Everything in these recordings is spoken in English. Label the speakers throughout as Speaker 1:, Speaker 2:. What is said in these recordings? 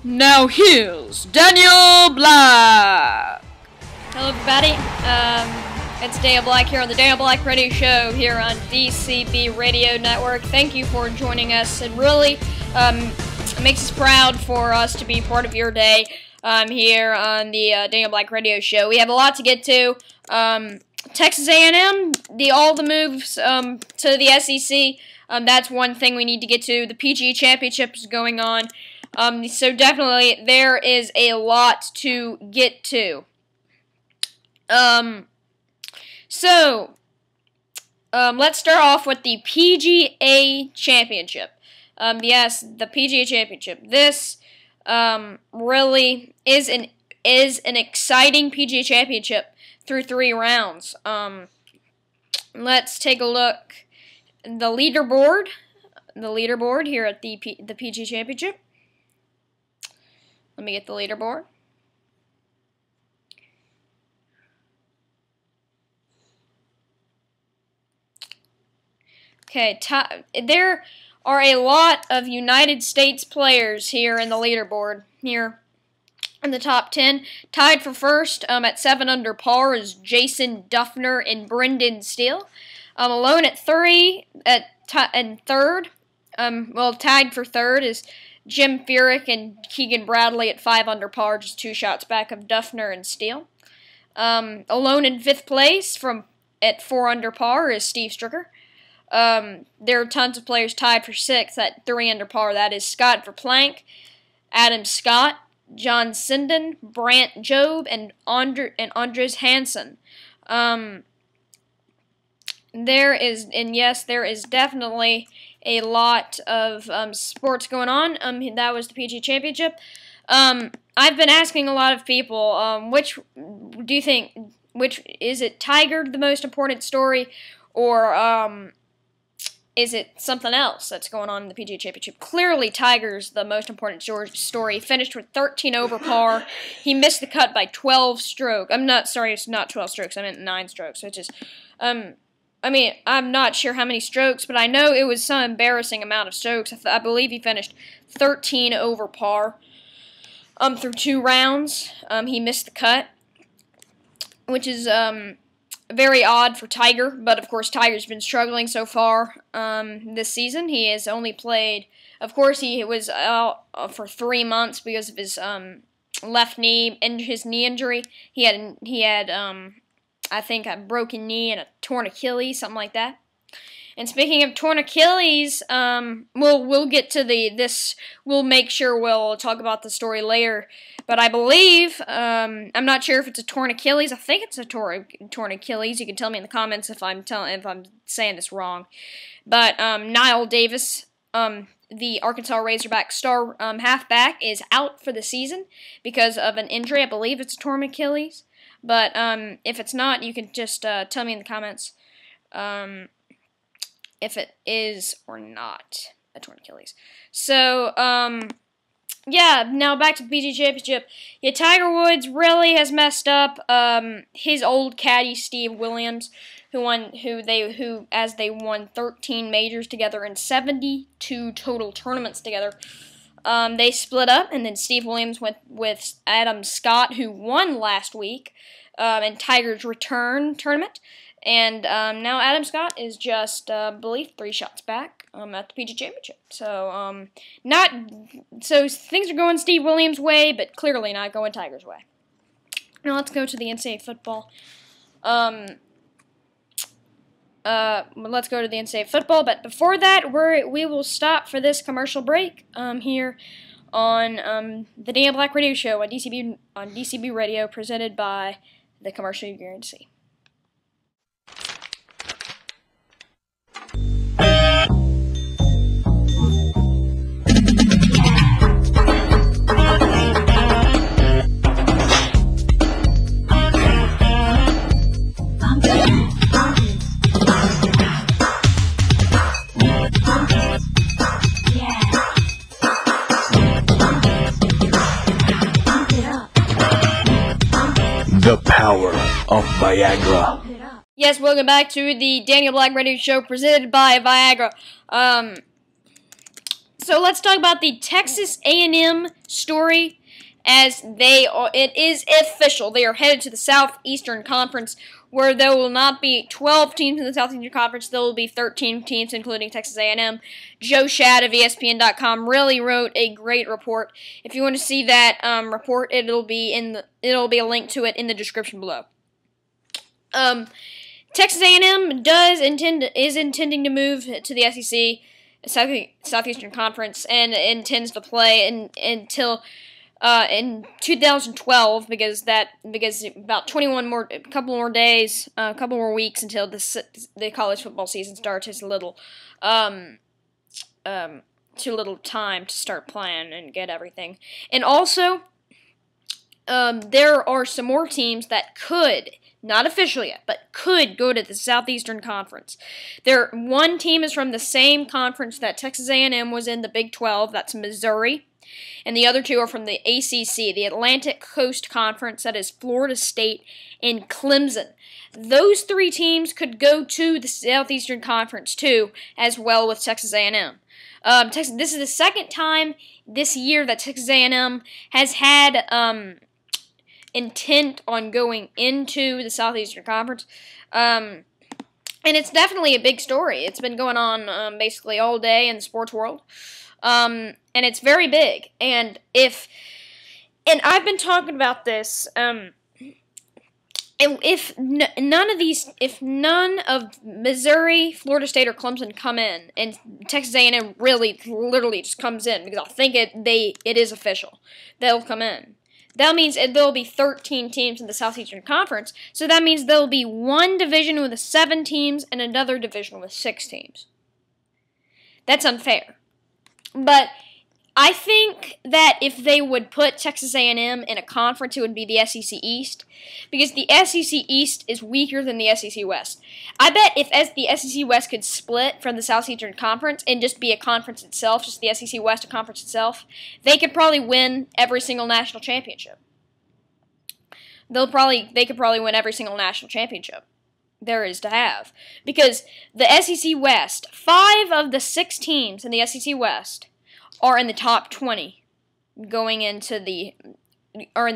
Speaker 1: Now here's Daniel Black.
Speaker 2: Hello everybody, it's Daniel Black here on the Daniel Black Radio Show here on DCB Radio Network. Thank you for joining us. It really it makes us proud for us to be part of your day here on the Daniel Black Radio Show. We have a lot to get to. Texas A&M, all the moves to the SEC, that's one thing we need to get to. The PGA Championship is going on. So definitely there is a lot to get to. Let's start off with the PGA Championship. Yes, the PGA Championship. This really is an exciting PGA Championship through 3 rounds. Let's take a look. The leaderboard here at the PGA Championship. Let me get the leaderboard. Okay, there are a lot of United States players here in the leaderboard. Here in the top 10, tied for first at 7 under par is Jason Dufner and Brendan Steele. Alone at 3 and third. Tied for third is Jim Furyk and Keegan Bradley at 5 under par, just 2 shots back of Dufner and Steele. Alone in 5th place at 4 under par is Steve Stricker. There are tons of players tied for 6th at 3 under par. That is Scott Verplank, Adam Scott, John Sinden, Brant Jobe, and Andres Hansen. There is definitely a lot of sports going on. That was the PGA Championship. I've been asking a lot of people, which is it Tiger the most important story, or is it something else that's going on in the PGA Championship? Clearly, Tiger's the most important story. He finished with 13 over par. He missed the cut by 12 strokes. It's not 12 strokes. I meant 9 strokes, which is, I'm not sure how many strokes, but I know it was some embarrassing amount of strokes. I believe he finished 13 over par through 2 rounds. He missed the cut, which is very odd for Tiger, but of course Tiger's been struggling so far this season. He has only played, of course he was out for 3 months because of his left knee and his knee injury. He had I think a broken knee and a torn Achilles, something like that. And speaking of torn Achilles, we'll get to we'll make sure we'll talk about the story later. But I believe, I'm not sure if it's a torn Achilles. I think it's a torn Achilles. You can tell me in the comments if I'm saying this wrong. But Niall Davis, the Arkansas Razorback star halfback, is out for the season because of an injury. I believe it's a torn Achilles. But if it's not, you can just tell me in the comments if it is or not a torn Achilles. So, yeah, now back to the PGA Championship. Yeah, Tiger Woods really has messed up. His old caddy Steve Williams, who won 13 majors together and 72 total tournaments together. They split up, and then Steve Williams went with Adam Scott, who won last week in Tiger's return tournament. And now Adam Scott is just, I believe, 3 shots back at the PGA Championship. So, so things are going Steve Williams' way, but clearly not going Tiger's way. Now let's go to the NCAA football. Let's go to the NCAA football, but before that, we will stop for this commercial break here on the Daniel Black Radio Show on DCB Radio, presented by the Commercial Guarantee.
Speaker 3: The power of Viagra.
Speaker 2: Yes, welcome back to the Daniel Black Radio Show presented by Viagra. So let's talk about the Texas A&M story, as it is official. They are headed to the Southeastern Conference, where there will not be 12 teams in the Southeastern Conference. There will be 13 teams, including Texas A&M. Joe Schad of ESPN.com really wrote a great report. If you want to see that report, it'll be a link to it in the description below. Texas A&M is intending to move to the SEC, Southeastern Conference, and intends to play until in 2012 because about a couple more days, a couple more weeks until the college football season starts. It's too little time to start playing and get everything. And also, there are some more teams that could, not official yet, but could go to the Southeastern Conference. One team is from the same conference that Texas A&M was in, the Big 12. That's Missouri. And the other two are from the ACC, the Atlantic Coast Conference. That is Florida State and Clemson. Those three teams could go to the Southeastern Conference too, as well with Texas A&M. This is the second time this year that Texas A&M has had intent on going into the Southeastern Conference. And it's definitely a big story. It's been going on basically all day in the sports world. And it's very big. And I've been talking about this, and if none of Missouri, Florida State, or Clemson come in, and Texas A&M literally just comes in, because I think it is official, they'll come in. That means there'll be 13 teams in the Southeastern Conference, so that means there'll be one division with 7 teams and another division with 6 teams. That's unfair. But I think that if they would put Texas A&M in a conference, it would be the SEC East, because the SEC East is weaker than the SEC West. I bet if the SEC West could split from the Southeastern Conference and just be a conference itself, just the SEC West, a conference itself, they could probably win every single national championship. They could probably win every single national championship there is to have, because the SEC West, 5 of the 6 teams in the SEC West are in the top 20 in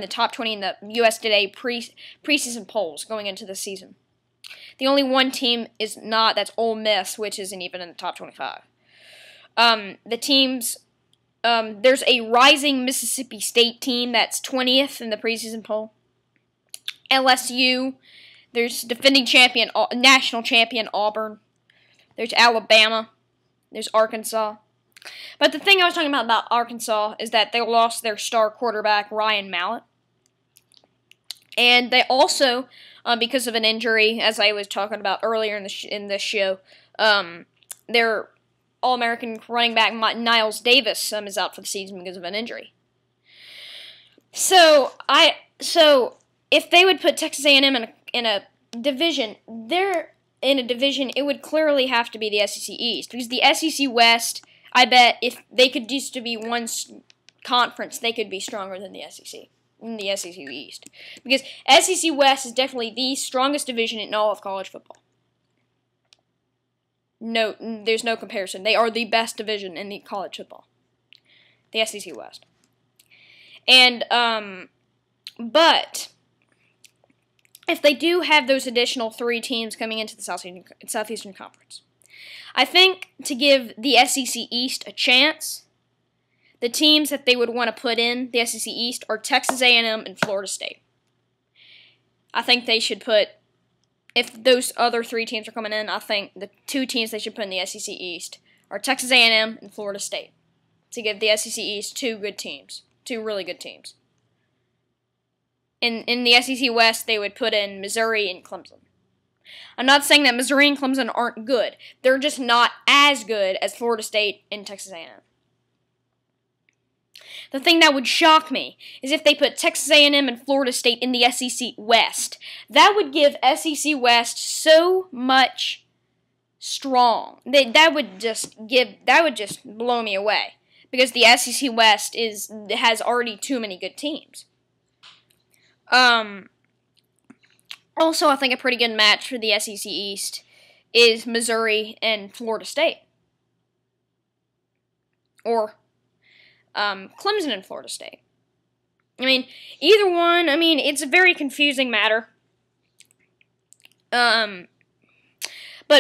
Speaker 2: the top 20 in the US Today preseason polls going into the season. The only one team is not, that's Ole Miss, which isn't even in the top 25. The teams, there's a rising Mississippi State team that's 20th in the preseason poll. LSU, there's defending national champion Auburn. There's Alabama. There's Arkansas. But the thing I was talking about Arkansas is that they lost their star quarterback, Ryan Mallett. And they also, because of an injury, as I was talking about earlier in this show, their All-American running back, Niles Davis, is out for the season because of an injury. So if they would put Texas A&M in a division, it would clearly have to be the SEC East, because the SEC West, I bet if they could used to be one conference, they could be stronger than the SEC, in the SEC East. Because SEC West is definitely the strongest division in all of college football. No, there's no comparison. They are the best division in the college football, the SEC West. And, but if they do have those additional 3 teams coming into the Southeastern Conference, I think to give the SEC East a chance, the teams that they would want to put in the SEC East are Texas A&M and Florida State. I think they should put, if those other 3 teams are coming in, I think the 2 teams they should put in the SEC East are Texas A&M and Florida State, to give the SEC East 2 good teams, 2 really good teams. In the SEC West, they would put in Missouri and Clemson. I'm not saying that Missouri and Clemson aren't good. They're just not as good as Florida State and Texas A&M. The thing that would shock me is if they put Texas A&M and Florida State in the SEC West. That would give SEC West so much strong. That would just blow me away, because the SEC West has already too many good teams. Also, I think a pretty good match for the SEC East is Missouri and Florida State. or Clemson and Florida State. I mean, either one, I mean, it's a very confusing matter. But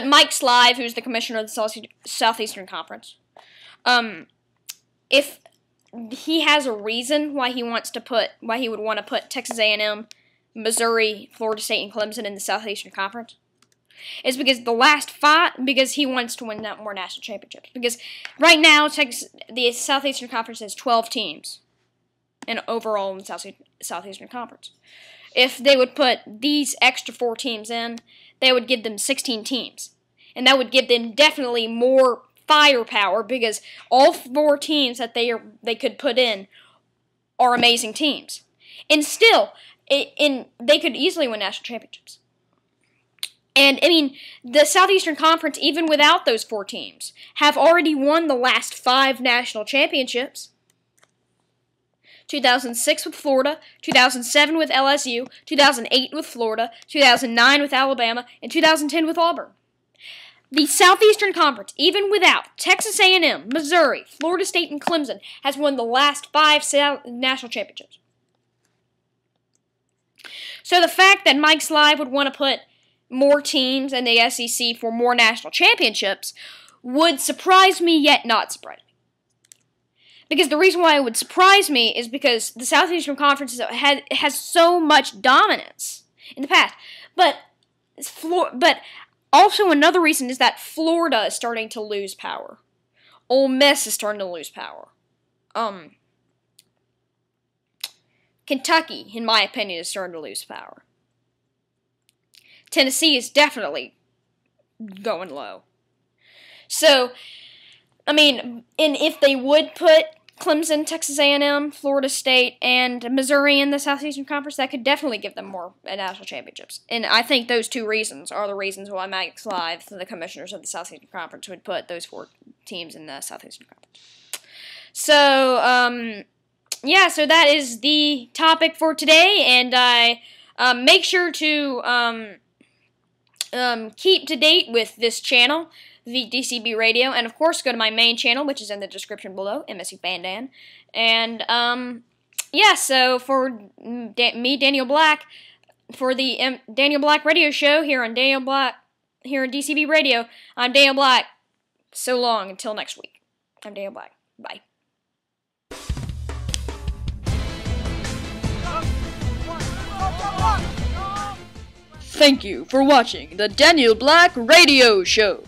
Speaker 2: Mike Slive, who's the commissioner of the Southeastern Conference, if he has a reason why he would want to put Texas A&M, Missouri, Florida State, and Clemson in the Southeastern Conference, it's because because he wants to win more national championships. Because right now, the Southeastern Conference has 12 teams, and overall in the Southeastern Conference. If they would put these extra 4 teams in, they would give them 16 teams, and that would give them definitely more firepower, because all 4 teams that they could put in are amazing teams, and still, they could easily win national championships. And I mean, the Southeastern Conference, even without those 4 teams, have already won the last 5 national championships. 2006 with Florida, 2007 with LSU, 2008 with Florida, 2009 with Alabama, and 2010 with Auburn. The Southeastern Conference, even without Texas A&M, Missouri, Florida State, and Clemson, has won the last 5 national championships. So the fact that Mike Slive would want to put more teams in the SEC for more national championships would surprise me, yet not surprise me. Because the reason why it would surprise me is because the Southeastern Conference has so much dominance in the past. But also another reason is that Florida is starting to lose power. Ole Miss is starting to lose power. Kentucky, in my opinion, is starting to lose power. Tennessee is definitely going low. So, I mean, and if they would put Clemson, Texas A&M, Florida State, and Missouri in the Southeastern Conference, that could definitely give them more national championships. And I think those 2 reasons are the reasons why Mike Slive, the commissioners of the Southeastern Conference, would put those 4 teams in the Southeastern Conference. So, yeah, so that is the topic for today, and I make sure to keep to date with this channel, the DCB Radio, and of course go to my main channel, which is in the description below, MSU Fan Dan. And yeah, so for me, Daniel Black, for the Daniel Black Radio Show here on DCB Radio, I'm Daniel Black. So long until next week. I'm Daniel Black. Bye.
Speaker 1: Thank you for watching the Daniel Black Radio Show.